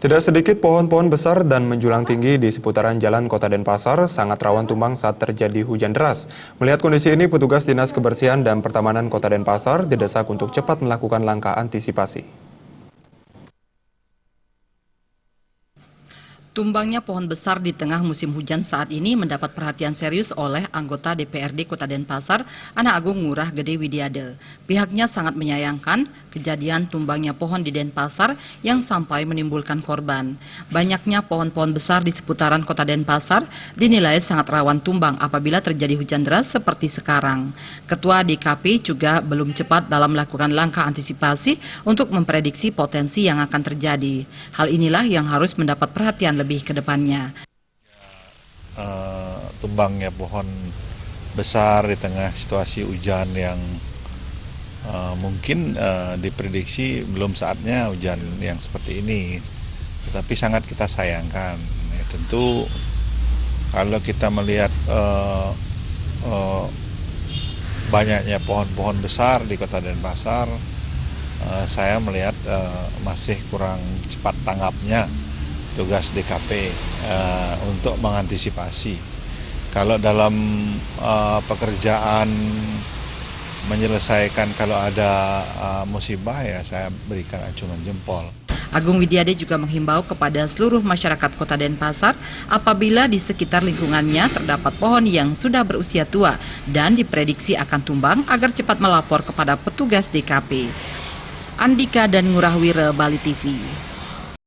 Tidak sedikit pohon-pohon besar dan menjulang tinggi di seputaran jalan Kota Denpasar sangat rawan tumbang saat terjadi hujan deras. Melihat kondisi ini, petugas Dinas Kebersihan dan Pertamanan Kota Denpasar didesak untuk cepat melakukan langkah antisipasi. Tumbangnya pohon besar di tengah musim hujan saat ini mendapat perhatian serius oleh anggota DPRD Kota Denpasar, Anak Agung Ngurah Gede Widiade. Pihaknya sangat menyayangkan kejadian tumbangnya pohon di Denpasar yang sampai menimbulkan korban. Banyaknya pohon-pohon besar di seputaran Kota Denpasar dinilai sangat rawan tumbang apabila terjadi hujan deras seperti sekarang. Ketua DKP juga belum cepat dalam melakukan langkah antisipasi untuk memprediksi potensi yang akan terjadi. Hal inilah yang harus mendapat perhatian lebih ke depannya. Tumbangnya pohon besar di tengah situasi hujan yang mungkin diprediksi belum saatnya hujan yang seperti ini, tetapi sangat kita sayangkan. Ya, tentu kalau kita melihat banyaknya pohon-pohon besar di Kota Denpasar, saya melihat masih kurang cepat tanggapnya tugas DKP untuk mengantisipasi. Kalau dalam pekerjaan menyelesaikan kalau ada musibah, ya saya berikan acungan jempol. Agung Widiade juga menghimbau kepada seluruh masyarakat Kota Denpasar apabila di sekitar lingkungannya terdapat pohon yang sudah berusia tua dan diprediksi akan tumbang agar cepat melapor kepada petugas DKP. Andika dan Ngurah Wira, Bali TV.